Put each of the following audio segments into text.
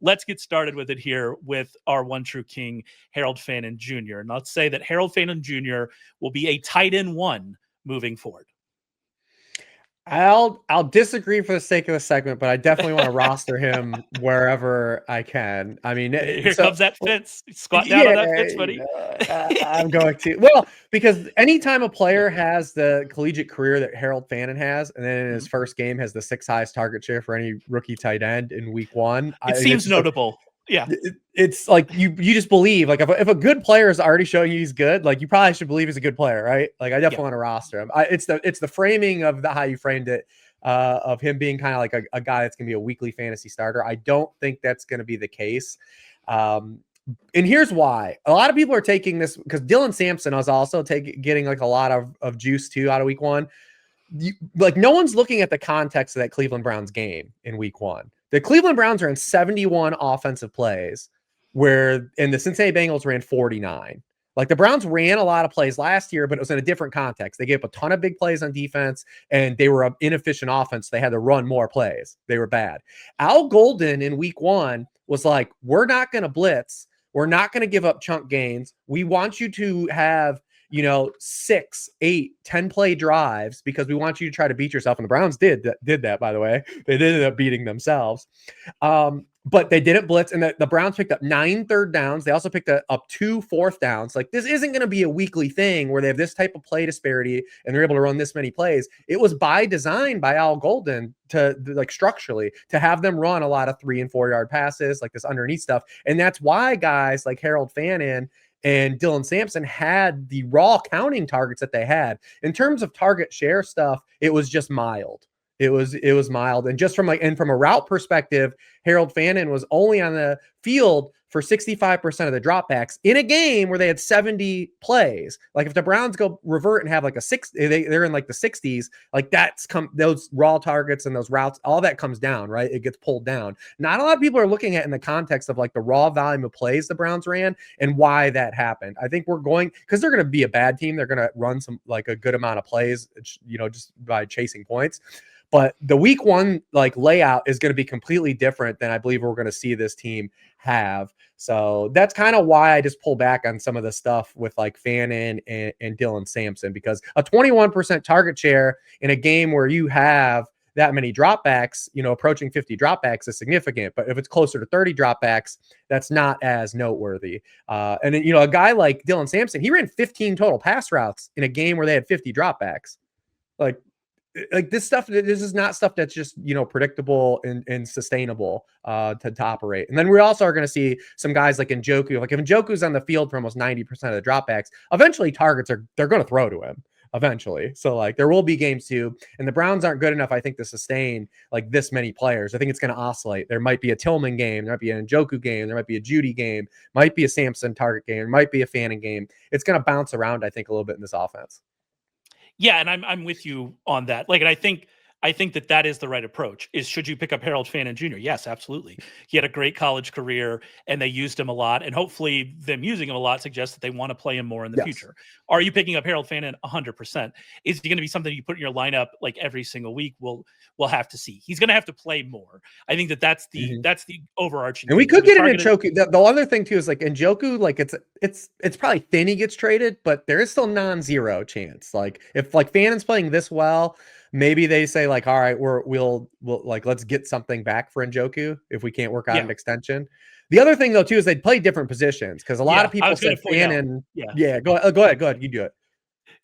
let's get started with it here with our one true king, Harold Fannin Jr. And let's say that Harold Fannin Jr. will be a tight end 1 moving forward. I'll disagree for the sake of the segment, but I definitely want to roster him wherever I can. I mean, here comes that fence. Squat down on that fence, buddy. I'm going to. Well, because anytime a player has the collegiate career that Harold Fannin has, and then in his first game has the 6th highest target share for any rookie tight end in week 1, it seems notable. Yeah, it's like you just believe, like, if a good player is already showing you he's good, like, you probably should believe he's a good player, right? Like, I definitely want to roster him. It's the framing of how you framed it, of him being kind of like a guy that's gonna be a weekly fantasy starter. I don't think that's gonna be the case. And here's why. A lot of people are taking this because Dylan Sampson was also getting like a lot of juice too out of week 1. Like, no one's looking at the context of that Cleveland Browns game in week 1. The Cleveland Browns are in 71 offensive plays, and the Cincinnati Bengals ran 49. Like, the Browns ran a lot of plays last year, but it was in a different context. They gave up a ton of big plays on defense, and they were an inefficient offense. They had to run more plays. They were bad. Al Golden in week 1 was like, we're not going to blitz. We're not going to give up chunk gains. We want you to have 6, 8, 10 play drives because we want you to try to beat yourself. And the Browns did that, by the way. They ended up beating themselves. But they didn't blitz, and the Browns picked up 9 third downs. They also picked up 2 fourth downs. Like, this isn't going to be a weekly thing where they have this type of play disparity and they're able to run this many plays. It was by design by Al Golden to, like, structurally, to have them run a lot of 3 and 4 yard passes, like this underneath stuff. And that's why guys like Harold Fannin and Dylan Sampson had the raw counting targets that they had. In terms of target share stuff, it was just mild. It was mild. And just from a route perspective, Harold Fannin was only on the field for 65% of the dropbacks in a game where they had 70 plays. Like, if the Browns go revert and have like a 6, they're in like the 60s, like, those raw targets and those routes, all that comes down, right? It gets pulled down. Not a lot of people are looking at in the context of like the raw volume of plays the Browns ran and why that happened. I think because they're going to be a bad team. They're going to run a good amount of plays, just by chasing points. But the week 1 like layout is going to be completely different than I believe we're going to see this team have. So that's kind of why I just pull back on some of the stuff with like Fannin and Dylan Sampson, because a 21% target share in a game where you have that many dropbacks, approaching 50 dropbacks is significant. But if it's closer to 30 dropbacks, that's not as noteworthy. And then, a guy like Dylan Sampson, he ran 15 total pass routes in a game where they had 50 dropbacks. Like this stuff, this is not stuff that's just, predictable and sustainable to operate. And then we also are going to see some guys like Njoku. Like, if Njoku's on the field for almost 90% of the dropbacks, eventually they're going to throw to him eventually. So, like, there will be games too. And the Browns aren't good enough, I think, to sustain like this many players. I think it's going to oscillate. There might be a Tillman game. There might be an Njoku game. There might be a Judy game. Might be a Sampson target game. There might be a Fannin game. It's going to bounce around, I think, a little bit in this offense. Yeah, and I'm with you on that. Like, and I think that is the right approach. Is, should you pick up Harold Fannin Jr.? Yes, absolutely. He had a great college career, and they used him a lot. And hopefully, them using him a lot suggests that they want to play him more in the future. Are you picking up Harold Fannin? 100%. Is he going to be something you put in your lineup like every single week? We'll have to see. He's going to have to play more. I think that's the overarching. And we could get him Njoku. The other thing too is like Njoku, like it's probably thin he gets traded, but there is still non-zero chance. Like, if like Fannin's playing this well, maybe they say like, all right, we'll like, let's get something back for Njoku if we can't work out an extension. The other thing though too is they play different positions, because a lot of people said Fannin. Go ahead, you do it.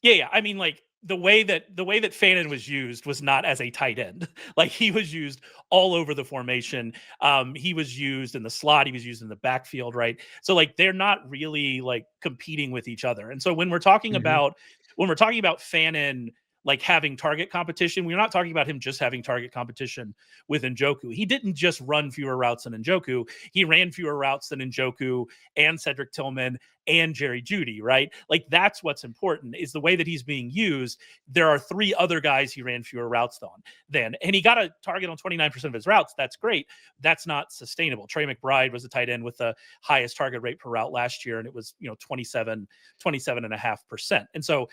Yeah. I mean, like, the way that Fannin was used was not as a tight end. Like, he was used all over the formation. He was used in the slot. He was used in the backfield, right? So, like, they're not really like competing with each other. And so when we're talking about Fannin like having target competition, we're not talking about him just having target competition with Njoku. He didn't just run fewer routes than Njoku. He ran fewer routes than Njoku and Cedric Tillman and Jerry Jeudy, right? Like, that's what's important, is the way that he's being used. There are 3 other guys he ran fewer routes than, and he got a target on 29% of his routes. That's great. That's not sustainable. Trey McBride was a tight end with the highest target rate per route last year, and it was 27.5%. And so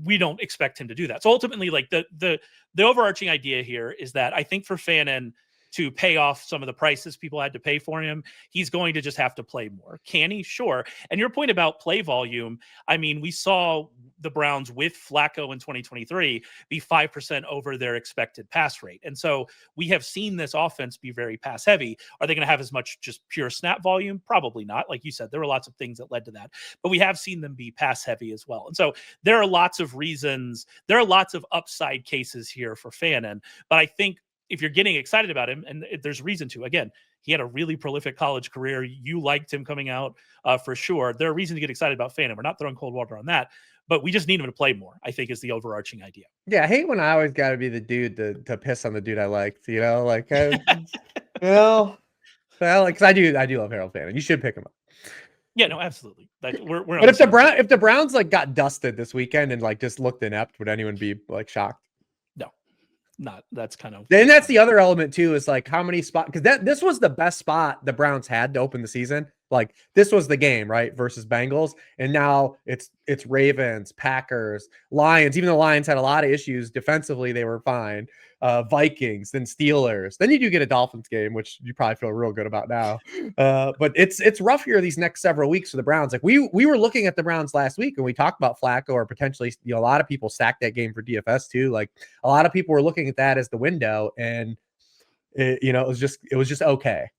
we don't expect him to do that. So ultimately, like, the overarching idea here is that I think for Fannin, to pay off some of the prices people had to pay for him. He's going to just have to play more. Can he? Sure. And your point about play volume, I mean, we saw the Browns with Flacco in 2023 be 5% over their expected pass rate. And so we have seen this offense be very pass heavy. Are they going to have as much just pure snap volume? Probably not. Like you said, there were lots of things that led to that, but we have seen them be pass heavy as well. And so there are lots of reasons, there are lots of upside cases here for Fannin, but I think if you're getting excited about him, and there's reason to, again, he had a really prolific college career. You liked him coming out for sure. There are reasons to get excited about Fannin. We're not throwing cold water on that, but we just need him to play more, I think, is the overarching idea. Yeah, I hate when I always got to be the dude to piss on the dude I liked, like, well, because I do love Harold Fannin. You should pick him up. Yeah, no, absolutely. We're but if the Browns like got dusted this weekend and like just looked inept, would anyone be like shocked? No, not. That's kind of. Then that's the other element too, is like how many spots, because this was the best spot the Browns had to open the season. Like this was the game, right? Versus Bengals. And now it's Ravens, Packers, Lions. Even though Lions had a lot of issues defensively, they were fine. Vikings, then Steelers. Then you do get a Dolphins game, which you probably feel real good about now. But it's rough here these next several weeks for the Browns. Like we were looking at the Browns last week and we talked about Flacco, or potentially, a lot of people stacked that game for DFS too. Like a lot of people were looking at that as the window, and it was just okay.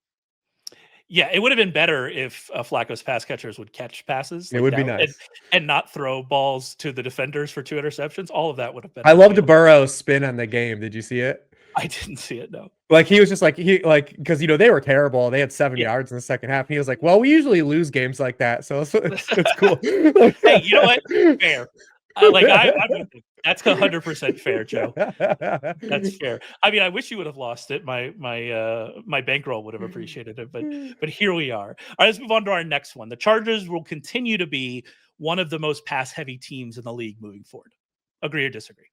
Yeah, it would have been better if Flacco's pass catchers would catch passes. It would be nice. And not throw balls to the defenders for 2 interceptions. All of that would have been. I loved Burrow's spin on the game. Did you see it? I didn't see it, no. Like he was just like, because they were terrible. They had 7 yards in the second half. And he was like, well, we usually lose games like that. So it's cool. Hey, you know what? Fair. That's 100% fair, Joe. That's fair. I mean, I wish you would have lost it. My bankroll would have appreciated it, but here we are. All right, let's move on to our next one. The Chargers will continue to be one of the most pass-heavy teams in the league moving forward. Agree or disagree?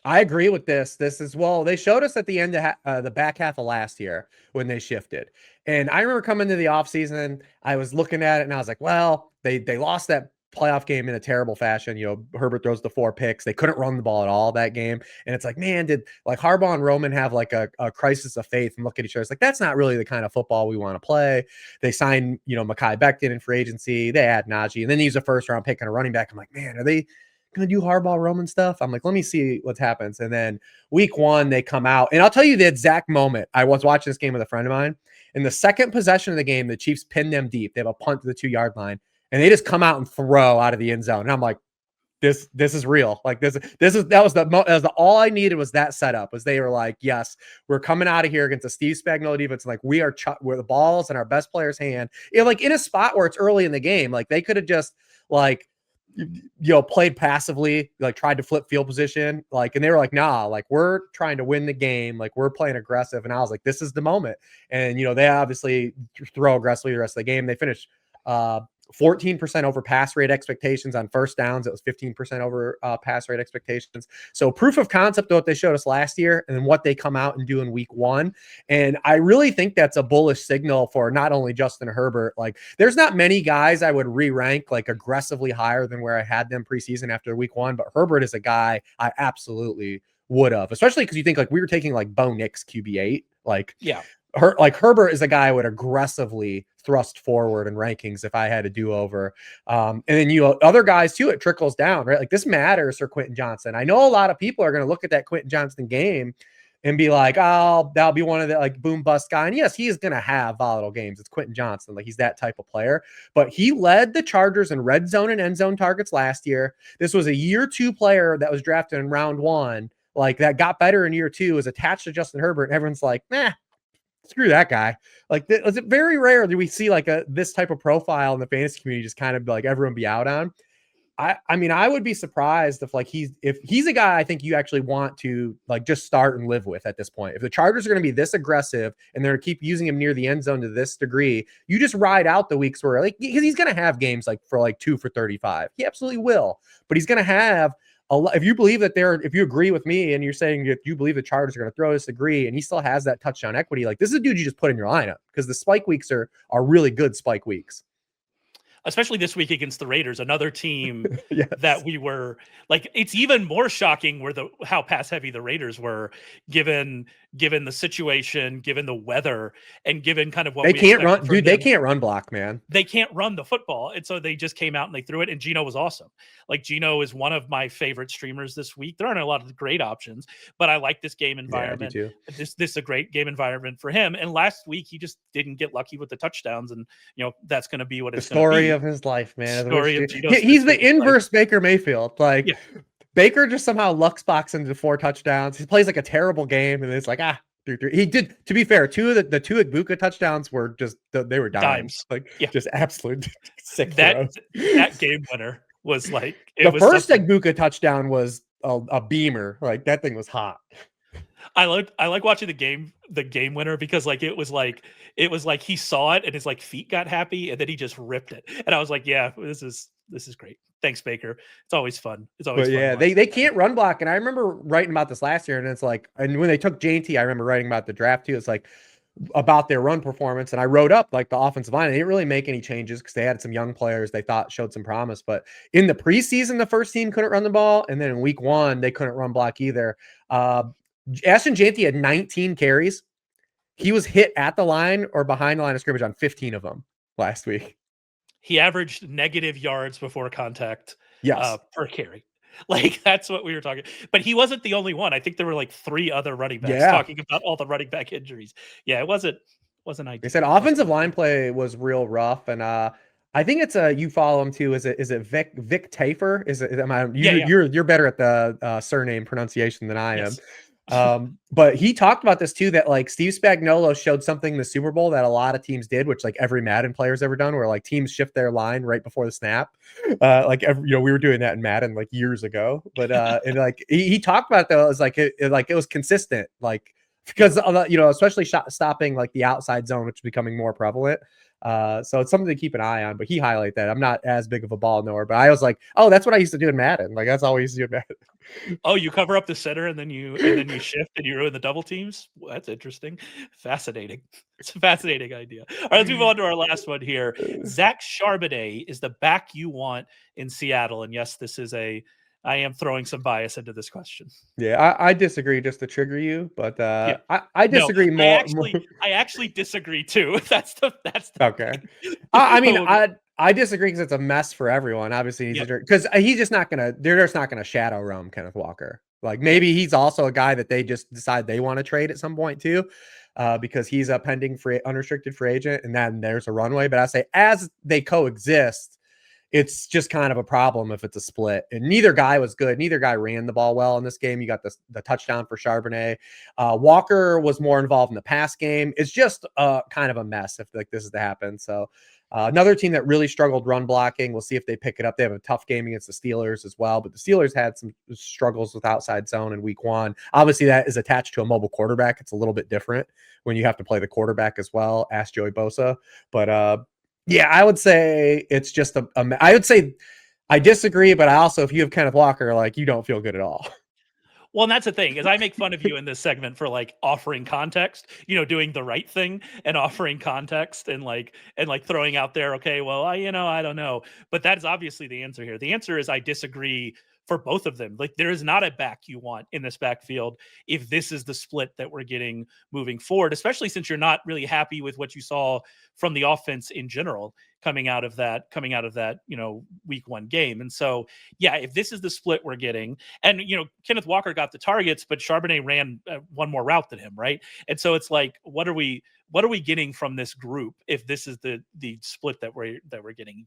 I agree with this. This as well. They showed us at the end of the back half of last year when they shifted. And I remember coming to the offseason, I was looking at it and I was like, well, they lost that playoff game in a terrible fashion. Herbert throws the 4 picks. They couldn't run the ball at all that game. And it's like, man, did like Hribar and Roman have like a crisis of faith and look at each other? It's like, that's not really the kind of football we want to play. They signed, Mekhi Becton in free agency. They had Najee, and then they use a first round pick and a running back. I'm like, man, are they going to do Hardball Roman stuff? I'm like, let me see what happens. And then week 1, they come out, and I'll tell you the exact moment. I was watching this game with a friend of mine. In the second possession of the game, the Chiefs pinned them deep. They have a punt to the 2-yard line, and they just come out and throw out of the end zone. And I'm like, this is real. Like that was all I needed was that setup. Was they were like, yes, we're coming out of here against a Steve Spagnuolo defense. Like we're the ball's in our best player's hand. Like in a spot where it's early in the game, like they could have just like, played passively, like tried to flip field position, like, and they were like, nah, like we're trying to win the game, like we're playing aggressive. And I was like, this is the moment. And they obviously throw aggressively the rest of the game. They finished 14% over pass rate expectations on first downs. It was 15% over pass rate expectations. So proof of concept of what they showed us last year and then what they come out and do in week 1. And I really think that's a bullish signal for not only Justin Herbert. Like there's not many guys I would re-rank like aggressively higher than where I had them preseason after week 1, but Herbert is a guy I absolutely would have, especially because you think like we were taking like Bo Nix QB8. Like, yeah. Herbert is a guy I would aggressively thrust forward in rankings if I had a do-over. And then, other guys too, it trickles down, right? Like this matters for Quentin Johnson. I know a lot of people are going to look at that Quentin Johnson game and be like, oh, that'll be one of the like boom bust guy. And yes, he is going to have volatile games. It's Quentin Johnson. Like he's that type of player, but he led the Chargers in red zone and end zone targets last year. This was a year 2 player that was drafted in round 1. Like that got better in year 2, is attached to Justin Herbert. And everyone's like, nah, screw that guy. Like, is it very rare do we see like this type of profile in the fantasy community just kind of like everyone be out on? I mean, I would be surprised if like if he's a guy I think you actually want to like just start and live with at this point. If the Chargers are going to be this aggressive and they're going to keep using him near the end zone to this degree, you just ride out the weeks where like, because he's going to have games like for like 2 for 35. He absolutely will, but he's going to have if you believe that if you agree with me and you're saying if you believe the Chargers are going to throw this degree and he still has that touchdown equity, like this is a dude you just put in your lineup because the spike weeks are really good spike weeks. Especially this week against the Raiders, another team yes. that we were like, it's even more shocking how pass heavy the Raiders were, given given the situation, given the weather, and given kind of what They we can't expected run, from dude. They him. can't run block, man. They can't run the football. And so they just came out and they threw it. And Gino was awesome. Like, Gino is one of my favorite streamers this week. There aren't a lot of great options, but I like this game Yeah, I do environment. too. This is a great game environment for him. And last week he just didn't get lucky with the touchdowns. And that's going to be what The it's going to story be. of his life, man. Story of Gino's He's the Fitzpatrick's life. inverse Baker Mayfield. Like, Yeah. Baker just somehow Luxbox into 4 touchdowns. He plays like a terrible game, and it's like, 3-3. He did, to be fair, the two Igbukah touchdowns were just, they were dimes. Like, just absolute sick throws. That game winner was like, the first Igbukah touchdown was a beamer. Like, that thing was hot. I like watching the game winner, because like it was like he saw it and his like feet got happy and then he just ripped it. And I was like, yeah, this is great. Thanks, Baker. It's always fun. It's always fun. Yeah, they can't run block. And I remember writing about this last year, and it's like, and when they took JT, I remember writing about the draft too. It's like about their run performance. And I wrote up like the offensive line. They didn't really make any changes because they had some young players they thought showed some promise. But in the preseason, the first team couldn't run the ball. And then in week 1, they couldn't run block either. Ashton Jeanty had 19 carries. He was hit at the line or behind the line of scrimmage on 15 of them last week. He averaged negative yards before contact per carry. Like, that's what we were talking. But he wasn't the only one. I think there were like 3 other running backs talking about all the running back injuries. Yeah, it wasn't ideal. They said offensive line play was real rough, and I think it's you follow him too. Is it Vic Tafer? Is it? You're better at the surname pronunciation than I am. But he talked about this too, that like Steve Spagnuolo showed something in the Super Bowl that a lot of teams did, which like every Madden player's ever done, where like teams shift their line right before the snap. We were doing that in Madden like years ago, but and like he talked about it though, it was like it was consistent, like because especially stopping like the outside zone, which is becoming more prevalent. So it's something to keep an eye on, but he highlighted that. I'm not as big of a ball knower, but I was like, oh, that's what I used to do in Madden. Like, that's all we used to do in Madden. Oh, you cover up the center and then you shift and you're in the double teams. Well, that's interesting. Fascinating. It's a fascinating idea. All right, let's move on to our last one here. Zach Charbonnet is the back you want in Seattle. And yes, I am throwing some bias into this question. Yeah, I disagree, just to trigger you, but I disagree more. I actually disagree too. That's the okay. I mean, I disagree because it's a mess for everyone. Obviously, because he's just not gonna. They're just not gonna shadow roam Kenneth Walker. Like, maybe he's also a guy that they just decide they want to trade at some point too, because he's a pending unrestricted free agent, and then there's a runway. But I say as they coexist, it's just kind of a problem if it's a split. And neither guy was good. Neither guy ran the ball well in this game. You got the touchdown for Charbonnet. Walker was more involved in the pass game. It's just kind of a mess if like this is to happen. So another team that really struggled run blocking. We'll see if they pick it up. They have a tough game against the Steelers as well. But the Steelers had some struggles with outside zone in week 1. Obviously, that is attached to a mobile quarterback. It's a little bit different when you have to play the quarterback as well. Ask Joey Bosa. But yeah, I would say it's just I would say I disagree, but I also, if you have Kenneth Walker, like, you don't feel good at all. Well, and that's the thing, is I make fun of you in this segment for like offering context, doing the right thing and offering context and throwing out there, okay, well, I don't know. But that is obviously the answer here. The answer is I disagree for both of them. Like, there is not a back you want in this backfield if this is the split that we're getting moving forward, especially since you're not really happy with what you saw from the offense in general coming out of that week 1 game. And so, yeah, if this is the split we're getting, and Kenneth Walker got the targets, but Charbonnet ran one more route than him, right? And so it's like, what are we getting from this group if this is the split that we're getting?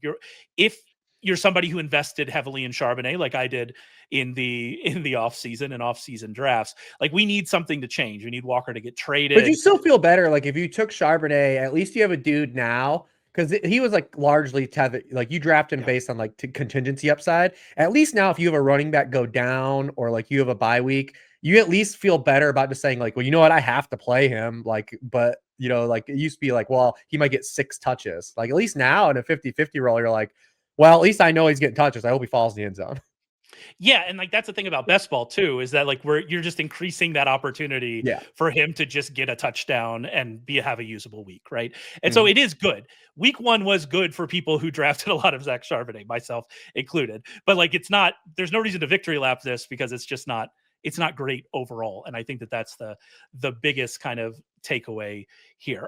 If you're somebody who invested heavily in Charbonnet, like I did in the off-season and off-season drafts, like, we need something to change. We need Walker to get traded. But you still feel better, like, if you took Charbonnet, at least you have a dude now, because he was like largely tethered. Like, you drafted him based on like contingency upside. At least now, if you have a running back go down or like you have a bye week, you at least feel better about just saying like, well, you know what, I have to play him. Like, but like, it used to be like, well, he might get 6 touches. Like, at least now in a 50-50 role, you're like, well, at least I know he's getting touches. I hope he falls in the end zone. Yeah, and like, that's the thing about best ball too, is that like you're just increasing that opportunity for him to just get a touchdown and have a usable week, right? And so it is good. Week 1 was good for people who drafted a lot of Zach Charbonnet, myself included. But like, there's no reason to victory lap this, because it's just not it's not great overall. And I think that that's the biggest kind of takeaway here.